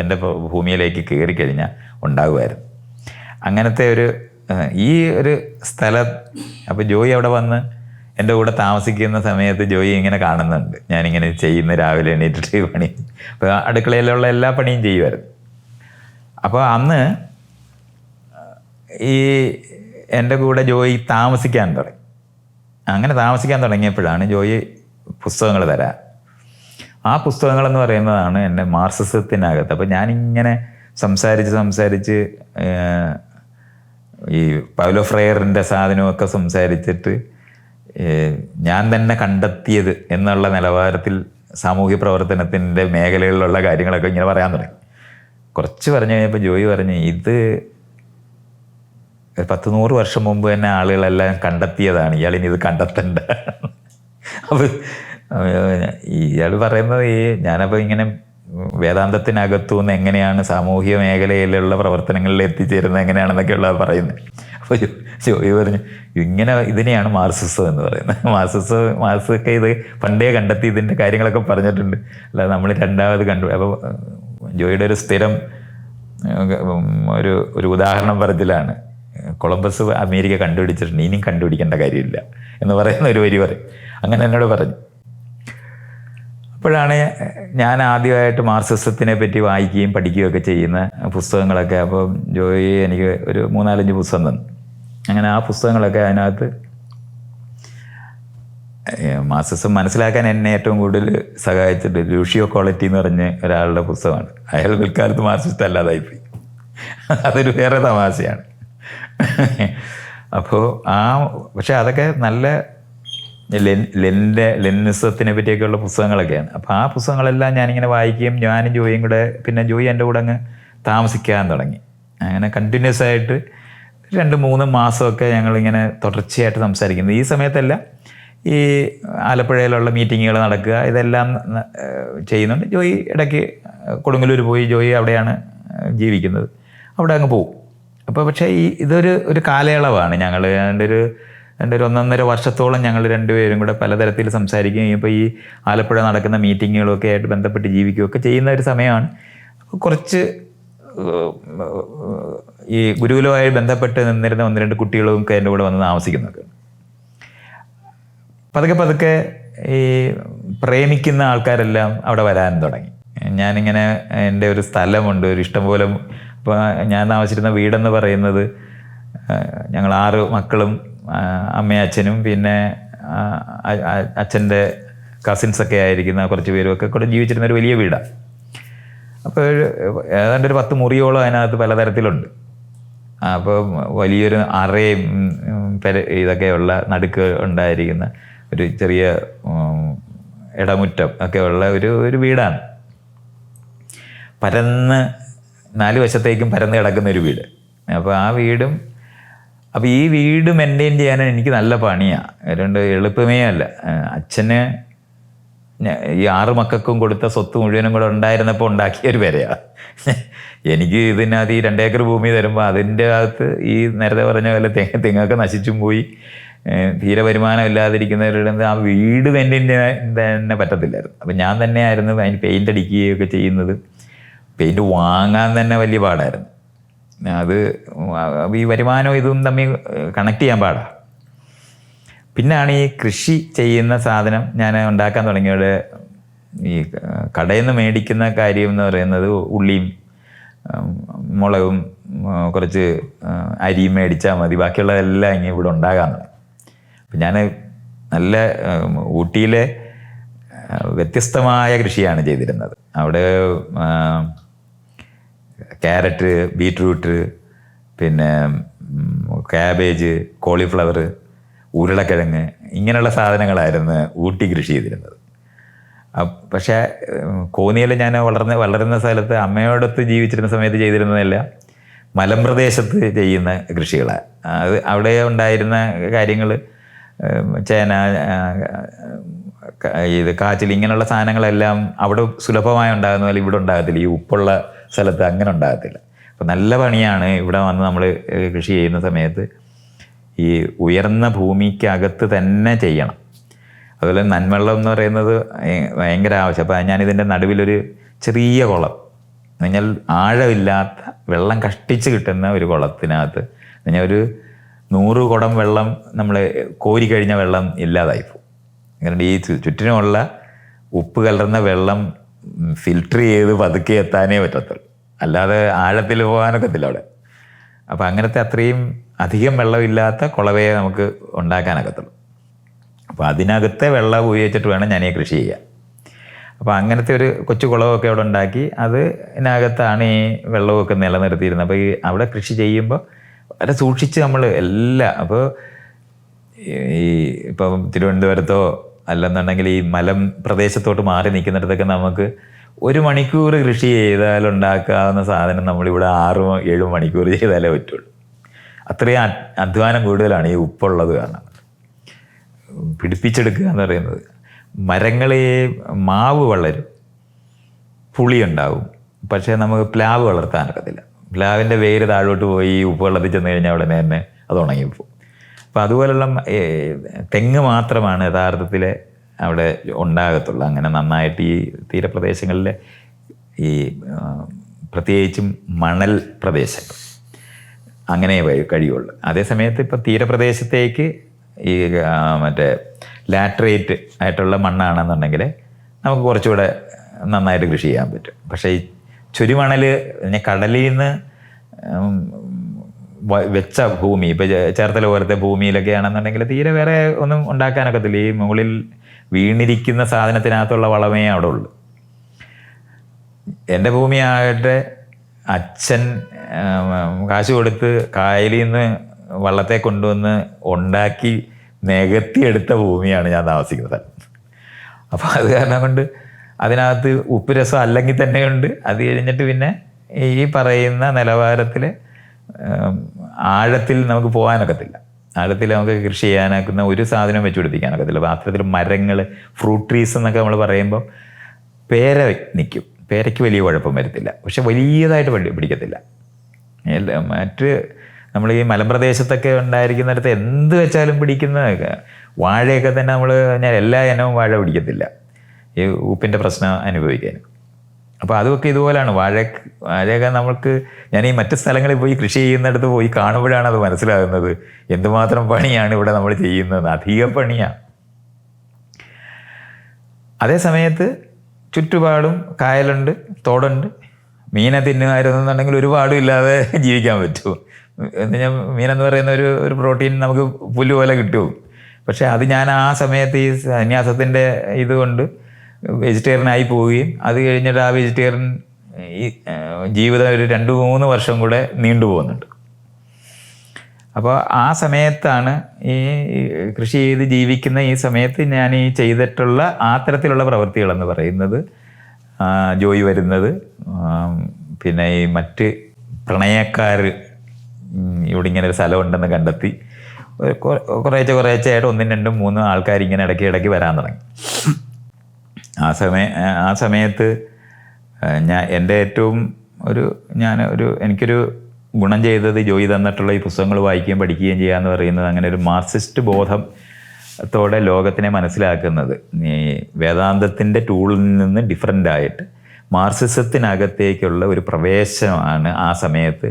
എൻ്റെ ഭൂമിയിലേക്ക് കയറിക്കഴിഞ്ഞാൽ ഉണ്ടാകുമായിരുന്നു. അങ്ങനത്തെ ഈ ഒരു സ്ഥലം. അപ്പോൾ ജോയി അവിടെ വന്ന് എൻ്റെ കൂടെ താമസിക്കുന്ന സമയത്ത് ജോയി ഇങ്ങനെ കാണുന്നുണ്ട് ഞാനിങ്ങനെ ചെയ്യുന്ന, രാവിലെ എണീറ്റിട്ട് പണി, അപ്പോൾ അടുക്കളയിലുള്ള എല്ലാ പണിയും ചെയ്യുമായിരുന്നു. അപ്പോൾ അന്ന് ഈ എൻ്റെ കൂടെ ജോയി താമസിക്കാൻ തുടങ്ങി. അങ്ങനെ താമസിക്കാൻ തുടങ്ങിയപ്പോഴാണ് ജോയി പുസ്തകങ്ങൾ തരാം. ആ പുസ്തകങ്ങളെന്ന് പറയുന്നതാണ് എൻ്റെ മാർക്സിസത്തിനകത്ത്. അപ്പോൾ ഞാനിങ്ങനെ സംസാരിച്ച് ഈ പൗലോ ഫ്രയറിൻ്റെ സാധനമൊക്കെ സംസാരിച്ചിട്ട് ഞാൻ തന്നെ കണ്ടെത്തിയത് എന്നുള്ള നിലവാരത്തിൽ സാമൂഹ്യ പ്രവർത്തനത്തിൻ്റെ മേഖലകളിലുള്ള കാര്യങ്ങളൊക്കെ ഇങ്ങനെ പറയാൻ തുടങ്ങി. കുറച്ച് പറഞ്ഞു കഴിഞ്ഞപ്പോൾ ജോയി പറഞ്ഞു, ഇത് 100-100 വർഷം മുമ്പ് തന്നെ ആളുകളെല്ലാം കണ്ടെത്തിയതാണ്, ഇയാളിനി ഇത് കണ്ടെത്തണ്ട. അപ്പോൾ ഇയാൾ പറയുന്നത് ഞാനപ്പോൾ ഇങ്ങനെ വേദാന്തത്തിനകത്തുനിന്ന് എങ്ങനെയാണ് സാമൂഹ്യ മേഖലയിലുള്ള പ്രവർത്തനങ്ങളിൽ എത്തിച്ചേരുന്നത് എങ്ങനെയാണെന്നൊക്കെയുള്ളത് പറയുന്നത്. അപ്പോൾ ജോയി പറഞ്ഞു ഇങ്ങനെ ഇതിനെയാണ് മാർസിസം എന്ന് പറയുന്നത്. മാർക്സൊക്കെ ഇത് പണ്ടേ കണ്ടെത്തി ഇതിൻ്റെ കാര്യങ്ങളൊക്കെ പറഞ്ഞിട്ടുണ്ട്, അല്ലാതെ നമ്മൾ രണ്ടാമത് കണ്ടു. അപ്പോൾ ജോയിയുടെ ഒരു സ്ഥിരം ഒരു ഉദാഹരണം പറച്ചിലാണ്, കൊളംബസ് അമേരിക്ക കണ്ടുപിടിച്ചിട്ടുണ്ട്, ഇനിയും കണ്ടുപിടിക്കേണ്ട കാര്യമില്ല എന്ന് പറയുന്ന ഒരു വരി പറയും. അങ്ങനെ എന്നോട് പറഞ്ഞു. അപ്പോഴാണ് ഞാൻ ആദ്യമായിട്ട് മാർക്സിസത്തിനെ പറ്റി വായിക്കുകയും പഠിക്കുകയൊക്കെ ചെയ്യുന്ന പുസ്തകങ്ങളൊക്കെ. അപ്പോൾ ജോയി എനിക്ക് ഒരു 3-4 പുസ്തകം തന്നു. അങ്ങനെ ആ പുസ്തകങ്ങളൊക്കെ അതിനകത്ത് മാർക്സിസം മനസ്സിലാക്കാൻ എന്നെ ഏറ്റവും കൂടുതൽ സഹായിച്ചിട്ട് ലൂഷിയോ ക്വാളിറ്റി എന്ന് പറഞ്ഞ ഒരാളുടെ പുസ്തകമാണ്. അയാൾ പിൽക്കാലത്ത് മാർക്സിസ്റ്റ് അല്ലാതായിപ്പോയി. അതൊരു വേറെ തമാശയാണ്. അപ്പോൾ പക്ഷെ അതൊക്കെ നല്ല ലെനിനിസത്തിനെ പറ്റിയൊക്കെയുള്ള പുസ്തകങ്ങളൊക്കെയാണ്. അപ്പോൾ ആ പുസ്തകങ്ങളെല്ലാം ഞാനിങ്ങനെ വായിക്കുകയും ഞാനും ജോയിയും കൂടെ, പിന്നെ ജോയി എൻ്റെ കൂടെ അങ്ങ് താമസിക്കാൻ തുടങ്ങി. അങ്ങനെ കണ്ടിന്യൂസ് ആയിട്ട് 2-3 മാസമൊക്കെ ഞങ്ങളിങ്ങനെ തുടർച്ചയായിട്ട് സംസാരിക്കുന്നത്. ഈ സമയത്തെല്ലാം ഈ ആലപ്പുഴയിലുള്ള മീറ്റിങ്ങുകൾ നടക്കുക, ഇതെല്ലാം ചെയ്യുന്നുണ്ട്. ജോയി ഇടയ്ക്ക് കൊടുങ്ങല്ലൂർ പോയി, ജോയി അവിടെയാണ് ജീവിക്കുന്നത്, അവിടെ അങ്ങ് പോകും. അപ്പോൾ പക്ഷേ ഇതൊരു കാലയളവാണ്. ഞങ്ങൾ ഒരു 1.5 വർഷത്തോളം ഞങ്ങൾ രണ്ടുപേരും കൂടെ പലതരത്തിൽ സംസാരിക്കുകയും ഇപ്പോൾ ഈ ആലപ്പുഴ നടക്കുന്ന മീറ്റിങ്ങുകളൊക്കെ ആയിട്ട് ബന്ധപ്പെട്ട് ജീവിക്കുകയൊക്കെ ചെയ്യുന്ന ഒരു സമയമാണ്. കുറച്ച് ഈ ഗുരുകുലവുമായി ബന്ധപ്പെട്ട് നിന്നിരുന്ന 1-2 കുട്ടികളൊക്കെ എൻ്റെ കൂടെ വന്ന് താമസിക്കുന്നൊക്കെ. പതുക്കെ ഈ പ്രേമിക്കുന്ന ആൾക്കാരെല്ലാം അവിടെ വരാൻ തുടങ്ങി. ഞാനിങ്ങനെ എൻ്റെ ഒരു സ്ഥലമുണ്ട്, ഒരു ഇഷ്ടംപോലെ. ഇപ്പോൾ ഞാൻ താമസിച്ചിരുന്ന വീടെന്ന് പറയുന്നത് ഞങ്ങൾ 6 മക്കളും അമ്മയും അച്ഛനും പിന്നെ അച്ഛൻ്റെ കസിൻസൊക്കെ ആയിരിക്കുന്ന കുറച്ച് പേരും ഒക്കെ കൂടെ ജീവിച്ചിരുന്ന ഒരു വലിയ വീടാണ്. അപ്പോൾ ഏതാണ്ട് ഒരു 10 മുറിയോളം അതിനകത്ത് പലതരത്തിലുണ്ട്. അപ്പോൾ വലിയൊരു അറയും ഇതൊക്കെയുള്ള നടുക്ക് ഉണ്ടായിരിക്കുന്ന ഒരു ചെറിയ ഇടമുറ്റം ഒക്കെ ഉള്ള ഒരു വീടാണ്. പരന്ന് 4 വശത്തേക്കും പരന്ന് കിടക്കുന്ന ഒരു വീട്. അപ്പോൾ ഈ വീട് മെയിൻറ്റെയിൻ ചെയ്യാൻ എനിക്ക് നല്ല പണിയാണ്. അതുകൊണ്ട് എളുപ്പമേ അല്ല. അച്ഛന് ഈ 6 മക്കൾക്കും കൊടുത്ത സ്വത്ത് മുഴുവനും കൂടെ ഉണ്ടായിരുന്നപ്പോൾ ഉണ്ടാക്കിയൊരു പെരയാണ്. എനിക്ക് ഇതിനകത്ത് ഈ 2 ഏക്കർ ഭൂമി തരുമ്പോൾ അതിൻ്റെ അകത്ത് ഈ നേരത്തെ പറഞ്ഞ പോലെ തെങ്ങൊക്കെ നശിച്ചും പോയി, തീരെ വരുമാനം ഇല്ലാതിരിക്കുന്നവരുടെ ആ വീട് മെയിൻറ്റെയിൻ തന്നെ പറ്റത്തില്ലായിരുന്നു. അപ്പം ഞാൻ തന്നെയായിരുന്നു അതിന് പെയിൻ്റ് അടിക്കുകയൊക്കെ ചെയ്യുന്നത്. പെയിൻറ്റ് വാങ്ങാൻ തന്നെ വലിയ പാടായിരുന്നു. അത് ഈ വരുമാനവും ഇതും തമ്മിൽ കണക്ട് ചെയ്യാൻ പാടാണ്. പിന്നാണ് ഈ കൃഷി ചെയ്യുന്ന സാധനം ഞാൻ ഉണ്ടാക്കാൻ തുടങ്ങിയത്. ഈ കടയിൽ നിന്ന് മേടിക്കുന്ന കാര്യം എന്ന് പറയുന്നത് ഉള്ളിയും മുളകും കുറച്ച് അരിയും മേടിച്ചാൽ മതി, ബാക്കിയുള്ളതെല്ലാം ഇങ്ങനെ ഇവിടെ ഉണ്ടാകാൻ തുടങ്ങി. അപ്പം ഞാൻ നല്ല ഊട്ടിയിലെ വ്യത്യസ്തമായ കൃഷിയാണ് ചെയ്തിരുന്നത്. അവിടെ ക്യാരറ്റ്, ബീറ്റ്റൂട്ട്, പിന്നെ ക്യാബേജ്, കോളിഫ്ലവർ, ഉരുളക്കിഴങ്ങ്, ഇങ്ങനെയുള്ള സാധനങ്ങളായിരുന്നു ഊട്ടി കൃഷി ചെയ്തിരുന്നത്. പക്ഷേ കോന്നിയിൽ ഞാൻ വളരുന്ന സ്ഥലത്ത് അമ്മയോടൊത്ത് ജീവിച്ചിരുന്ന സമയത്ത് ചെയ്തിരുന്നതല്ല മലമ്പ്രദേശത്ത് ചെയ്യുന്ന കൃഷികളാണ്. അവിടെ ഉണ്ടായിരുന്ന കാര്യങ്ങൾ ചേന, കാച്ചിൽ, ഇങ്ങനെയുള്ള സാധനങ്ങളെല്ലാം അവിടെ സുലഭമായി ഉണ്ടാകുന്ന പോലെ ഇവിടെ ഉണ്ടാകത്തില്ല. ഈ ഉപ്പുള്ള സ്ഥലത്ത് അങ്ങനെ ഉണ്ടാകത്തില്ല. അപ്പം നല്ല പണിയാണ് ഇവിടെ വന്ന് നമ്മൾ കൃഷി ചെയ്യുന്ന സമയത്ത്. ഈ ഉയർന്ന ഭൂമിക്കകത്ത് തന്നെ ചെയ്യണം. അതുപോലെ നന്മവെള്ളം എന്ന് പറയുന്നത് ഭയങ്കര ആവശ്യം. അപ്പം ഞാനിതിൻ്റെ നടുവിലൊരു ചെറിയ കുളം, എന്ന് പറഞ്ഞാൽ ആഴമില്ലാത്ത വെള്ളം കഷ്ടിച്ച് കിട്ടുന്ന ഒരു കുളത്തിനകത്ത് ഞാൻ ഒരു 100 കുടം വെള്ളം നമ്മൾ കോരിക്കഴിഞ്ഞ വെള്ളം ഇല്ലാതായിപ്പോവും. കാരണം ഈ ചുറ്റിനുമുള്ള ഉപ്പ് കലർന്ന വെള്ളം ഫിൽട്ടർ ചെയ്ത് പതുക്കെ എത്താനേ പറ്റത്തുള്ളൂ, അല്ലാതെ ആഴത്തിൽ പോകാനൊക്കത്തില്ല അവിടെ. അപ്പം അങ്ങനത്തെ അത്രയും അധികം വെള്ളമില്ലാത്ത കുളവയെ നമുക്ക് ഉണ്ടാക്കാനൊക്കത്തുള്ളൂ. അപ്പോൾ അതിനകത്തെ വെള്ളം ഉപയോഗിച്ചിട്ട് വേണം ഞാൻ ഈ കൃഷി ചെയ്യാൻ. അപ്പോൾ അങ്ങനത്തെ ഒരു കൊച്ചു കുളമൊക്കെ അവിടെ ഉണ്ടാക്കി അതിനകത്താണ് ഈ വെള്ളമൊക്കെ നിലനിർത്തിയിരുന്നത്. അപ്പോൾ ഈ അവിടെ കൃഷി ചെയ്യുമ്പോൾ വളരെ സൂക്ഷിച്ച് നമ്മൾ എല്ലാം. അപ്പോൾ ഇപ്പം തിരുവനന്തപുരത്തോ അല്ലെന്നുണ്ടെങ്കിൽ ഈ മലം പ്രദേശത്തോട്ട് മാറി നിൽക്കുന്നിടത്തൊക്കെ നമുക്ക് 1 മണിക്കൂർ കൃഷി ചെയ്താലുണ്ടാക്കാവുന്ന സാധനം നമ്മളിവിടെ 6-7 മണിക്കൂർ ചെയ്താലേ പറ്റുള്ളൂ. അത്രയും അധ്വാനം കൂടുതലാണ് ഈ ഉപ്പുള്ളത് കാരണം. പിടിപ്പിച്ചെടുക്കുക എന്ന് പറയുന്നത്, മരങ്ങളെ മാവ് വളരും, പുളിയുണ്ടാവും, പക്ഷേ നമുക്ക് പ്ലാവ് വളർത്താനൊക്കത്തില്ല. പ്ലാവിൻ്റെ വേര് താഴോട്ട് പോയി ഉപ്പ് വെള്ളത്തിൽ ചെന്ന് കഴിഞ്ഞാൽ അവിടെ തന്നെ അത് ഉണങ്ങിപ്പോവും. അപ്പോൾ അതുപോലുള്ള തെങ്ങ് മാത്രമാണ് യഥാർത്ഥത്തിൽ അവിടെ ഉണ്ടാകത്തുള്ളൂ. അങ്ങനെ നന്നായിട്ട് ഈ തീരപ്രദേശങ്ങളിലെ ഈ പ്രത്യേകിച്ചും മണൽ പ്രദേശങ്ങൾ അങ്ങനെ കഴിയുള്ളൂ. അതേസമയത്ത് ഇപ്പോൾ തീരപ്രദേശത്തേക്ക് ഈ മറ്റേ ലാറ്ററേറ്റ് ആയിട്ടുള്ള മണ്ണാണെന്നുണ്ടെങ്കിൽ നമുക്ക് കുറച്ചുകൂടെ നന്നായിട്ട് കൃഷി ചെയ്യാൻ പറ്റും. പക്ഷേ ഈ ചുരിമണൽ കടലിൽ നിന്ന് വെച്ച ഭൂമി, ഇപ്പോൾ ചേർത്തല പോലത്തെ ഭൂമിയിലൊക്കെ ആണെന്നുണ്ടെങ്കിൽ തീരെ വേറെ ഒന്നും ഉണ്ടാക്കാനൊക്കത്തില്ല. ഈ മുകളിൽ വീണിരിക്കുന്ന സാധനത്തിനകത്തുള്ള വളമേ അവിടെ ഉള്ളൂ. എൻ്റെ ഭൂമിയാകട്ടെ അച്ഛൻ കാശ് കൊടുത്ത് കായലിൽ നിന്ന് വള്ളത്തെ കൊണ്ടുവന്ന് ഉണ്ടാക്കി നികത്തിയെടുത്ത ഭൂമിയാണ് ഞാൻ താമസിക്കുന്ന സ്ഥലം. അപ്പോൾ അത് കാരണം കൊണ്ട് അതിനകത്ത് ഉപ്പ് രസം അല്ലെങ്കിൽ തന്നെയുണ്ട്. അത് കഴിഞ്ഞിട്ട് പിന്നെ ഈ പറയുന്ന നിലവാരത്തിൽ ആഴത്തിൽ നമുക്ക് പോകാനൊക്കത്തില്ല. ആഴത്തിൽ നമുക്ക് കൃഷി ചെയ്യാനാക്കുന്ന ഒരു സാധനം വെച്ച് പിടിപ്പിക്കാനൊക്കത്തില്ല. അപ്പോൾ അത്തരത്തിൽ മരങ്ങൾ, ഫ്രൂട്ട് ട്രീസ് എന്നൊക്കെ നമ്മൾ പറയുമ്പോൾ പേര നിൽക്കും. പേരയ്ക്ക് വലിയ കുഴപ്പം വരത്തില്ല, പക്ഷെ വലിയതായിട്ട് പിടിക്കത്തില്ല. മറ്റ് നമ്മൾ ഈ മലമ്പ്രദേശത്തൊക്കെ ഉണ്ടായിരിക്കുന്നിടത്ത് എന്ത് വെച്ചാലും പിടിക്കുന്ന വാഴയൊക്കെ തന്നെ ഞാൻ എല്ലാ ഇനവും വാഴ പിടിക്കത്തില്ല, ഈ ഉപ്പിൻ്റെ പ്രശ്നം അനുഭവിക്കാൻ. അപ്പോൾ അതൊക്കെ ഇതുപോലെയാണ്. വാഴയൊക്കെ നമുക്ക് ഞാൻ ഈ മറ്റ് സ്ഥലങ്ങളിൽ പോയി കൃഷി ചെയ്യുന്നിടത്ത് പോയി കാണുമ്പോഴാണ് അത് മനസ്സിലാകുന്നത് എന്തുമാത്രം പണിയാണ് ഇവിടെ നമ്മൾ ചെയ്യുന്നത്. അധിക പണിയാണ്. അതേ സമയത്ത് ചുറ്റുപാടും കായലുണ്ട്, തോടുണ്ട്. മീനെ തിന്നുമായിരുന്നുണ്ടെങ്കിൽ ഒരുപാടും ഇല്ലാതെ ജീവിക്കാൻ പറ്റുമോ? ഞാൻ മീനെന്ന് പറയുന്ന ഒരു പ്രോട്ടീൻ നമുക്ക് പുല്ല് പോലെ കിട്ടും. പക്ഷെ അത് ഞാൻ ആ സമയത്ത് ഈ സന്യാസത്തിൻ്റെ ഇതുകൊണ്ട് വെജിറ്റേറിയനായി പോവുകയും അത് കഴിഞ്ഞിട്ട് ആ വെജിറ്റേറിയൻ ഈ ജീവിതം ഒരു 2-3 വർഷം കൂടെ നീണ്ടുപോകുന്നുണ്ട്. അപ്പോൾ ആ സമയത്താണ് ഈ കൃഷി ചെയ്ത് ജീവിക്കുന്ന ഈ സമയത്ത് ഞാൻ ഈ ചെയ്തിട്ടുള്ള ആ തരത്തിലുള്ള പ്രവൃത്തികളെന്ന് പറയുന്നത്, ജോയി വരുന്നത്, പിന്നെ ഈ മറ്റ് പ്രണയക്കാർ ഇവിടെ ഇങ്ങനെ ഒരു സ്ഥലമുണ്ടെന്ന് കണ്ടെത്തി കുറേശ്ശെയായിട്ട് 1, 2, 3 ആൾക്കാർ ഇങ്ങനെ ഇടയ്ക്ക് വരാൻ തുടങ്ങി. ആ സമയത്ത് എൻ്റെ ഏറ്റവും എനിക്കൊരു ഗുണം ചെയ്തത് ജോയി തന്നിട്ടുള്ള ഈ പുസ്തകങ്ങൾ വായിക്കുകയും പഠിക്കുകയും ചെയ്യുക എന്ന് പറയുന്നത്, അങ്ങനെ ഒരു മാർക്സിസ്റ്റ് ബോധത്തോടെ ലോകത്തിനെ മനസ്സിലാക്കുന്നത്, ഈ വേദാന്തത്തിൻ്റെ ടൂളിൽ നിന്ന് ഡിഫറൻ്റായിട്ട് മാർക്സിസത്തിനകത്തേക്കുള്ള ഒരു പ്രവേശനമാണ് ആ സമയത്ത്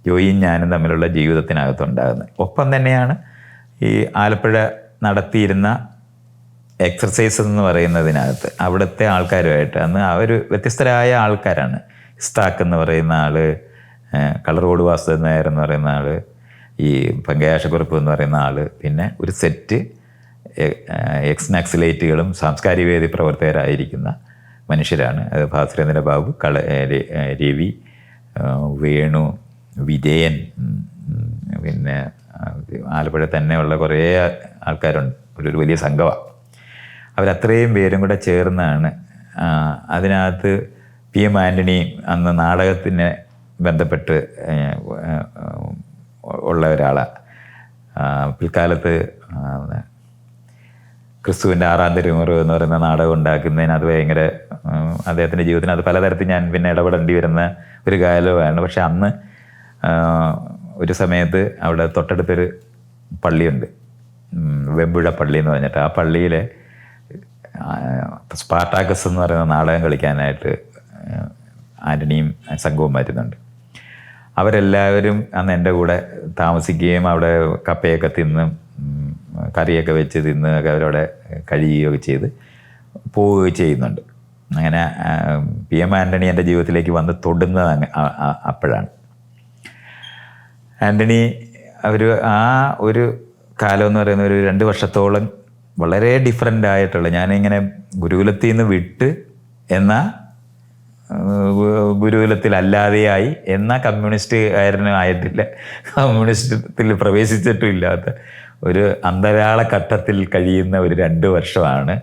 ജോയിയും ഞാനും തമ്മിലുള്ള ജീവിതത്തിനകത്തുണ്ടാകുന്നത്. ഒപ്പം തന്നെയാണ് ഈ ആലപ്പുഴ നടത്തിയിരുന്ന എക്സർസൈസ് എന്ന് പറയുന്നതിനകത്ത് അവിടുത്തെ ആൾക്കാരുമായിട്ട്, അന്ന് അവർ വ്യത്യസ്തരായ ആൾക്കാരാണ്. ഇസ്താക്ക് എന്ന് പറയുന്ന ആൾ, കളർകോട് വാസുദേവൻ നായർ എന്ന് പറയുന്ന ആൾ, ഈ പങ്കയാശക്കുറിപ്പ് എന്ന് പറയുന്ന ആൾ, പിന്നെ ഒരു സെറ്റ് എക്സ് നക്സലൈറ്റുകളും സാംസ്കാരിക വേദി പ്രവർത്തകരായിരിക്കുന്ന മനുഷ്യരാണ്. അത് ഭാസ്കരേന്ദ്ര ബാബു, രവി, വേണു, വിജയൻ, പിന്നെ ആലപ്പുഴ തന്നെയുള്ള കുറേ ആൾക്കാരുണ്ട്. ഒരു വലിയ സംഘമാണ്. അവരത്രയും പേരും കൂടെ ചേർന്നാണ് അതിനകത്ത് PM ആൻ്റണി അന്ന് നാടകത്തിന് ബന്ധപ്പെട്ട് ഉള്ള ഒരാളാണ്. പിൽക്കാലത്ത് ക്രിസ്തുവിൻ്റെ 6-ാം തിരുമുറിവ് എന്ന് പറയുന്ന നാടകം ഉണ്ടാക്കുന്നതിന് അത് ഭയങ്കര അദ്ദേഹത്തിൻ്റെ ജീവിതത്തിന് അത് പലതരത്തിൽ ഞാൻ പിന്നെ ഇടപെടേണ്ടി വരുന്ന ഒരു കാലമാണ്. പക്ഷെ അന്ന് ഒരു സമയത്ത് അവിടെ തൊട്ടടുത്തൊരു പള്ളിയുണ്ട്, വെമ്പുഴ പള്ളി എന്ന് പറഞ്ഞിട്ട്. ആ പള്ളിയിലെ സ്പാർട്ടാക്കസ് എന്ന് പറയുന്ന നാടകം കളിക്കാനായിട്ട് ആൻ്റണിയും സംഘവും വരുന്നുണ്ട്. അവരെല്ലാവരും അന്ന് എൻ്റെ കൂടെ താമസിക്കുകയും അവിടെ കപ്പയൊക്കെ തിന്ന് കറിയൊക്കെ വെച്ച് തിന്ന് അവരവിടെ കഴിയുകയൊക്കെ ചെയ്ത് പോവുകയും ചെയ്യുന്നുണ്ട്. അങ്ങനെ PM ആൻ്റണി എൻ്റെ ജീവിതത്തിലേക്ക് വന്ന് തൊടുന്നത് അപ്പോഴാണ്. ആൻ്റണി ആ ഒരു കാലം എന്ന് പറയുന്ന ഒരു 2 വർഷത്തോളം വളരെ ഡിഫറൻ്റ് ആയിട്ടുള്ള, ഞാനിങ്ങനെ ഗുരുകുലത്തിൽ നിന്ന് വിട്ട് എന്നാൽ ഗുരുകുലത്തിലല്ലാതെയായി, എന്നാൽ കമ്മ്യൂണിസ്റ്റുകാരനും ആയിട്ടില്ല, കമ്മ്യൂണിസ്റ്റത്തിൽ പ്രവേശിച്ചിട്ടും ഇല്ലാത്ത ഒരു അന്തരാള ഘട്ടത്തിൽ കഴിയുന്ന ഒരു 2 വർഷമാണ്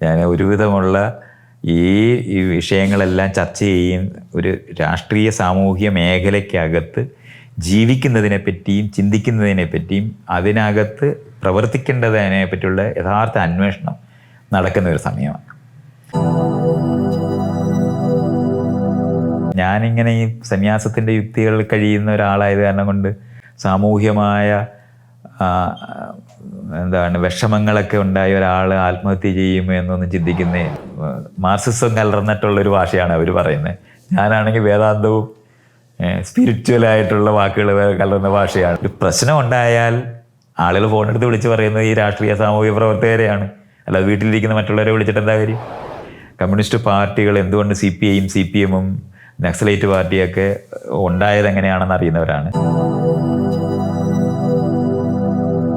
ഞാൻ ഒരുവിധമുള്ള ഈ വിഷയങ്ങളെല്ലാം ചർച്ച ചെയ്യും. ഒരു രാഷ്ട്രീയ സാമൂഹിക മേഖലയ്ക്കകത്ത് ജീവിക്കുന്നതിനെ പറ്റിയും ചിന്തിക്കുന്നതിനെ പറ്റിയും അതിനകത്ത് പ്രവർത്തിക്കേണ്ടതിനെ പറ്റിയുള്ള യഥാർത്ഥ അന്വേഷണം നടക്കുന്ന ഒരു സമയമാണ്. ഞാനിങ്ങനെ ഈ സന്യാസത്തിൻ്റെ യുക്തികൾ കഴിയുന്ന ഒരാളായത് കാരണം കൊണ്ട് സാമൂഹ്യമായ ആ, എന്താണ് വിഷമങ്ങളൊക്കെ ഉണ്ടായ ഒരാൾ ആത്മഹത്യ ചെയ്യുമോ എന്നൊന്നും ചിന്തിക്കുന്നേ. മാർസിസം കലർന്നിട്ടുള്ളൊരു ഭാഷയാണ് അവർ പറയുന്നത്. ഞാനാണെങ്കിൽ വേദാന്തവും സ്പിരിച്വലായിട്ടുള്ള വാക്കുകൾ കലർന്ന ഭാഷയാണ്. ഒരു പ്രശ്നം ഉണ്ടായാൽ ആളുകൾ ഫോണെടുത്ത് വിളിച്ച് പറയുന്നത് ഈ രാഷ്ട്രീയ സാമൂഹിക പ്രവർത്തകരെയാണ്, അല്ലാതെ വീട്ടിലിരിക്കുന്ന മറ്റുള്ളവരെ വിളിച്ചിട്ട് എന്താ കാര്യം? കമ്മ്യൂണിസ്റ്റ് പാർട്ടികൾ എന്തുകൊണ്ട് CPIയും CPMും നക്സലൈറ്റ് പാർട്ടിയൊക്കെ ഉണ്ടായത് എങ്ങനെയാണെന്ന് അറിയുന്നവരാണ്.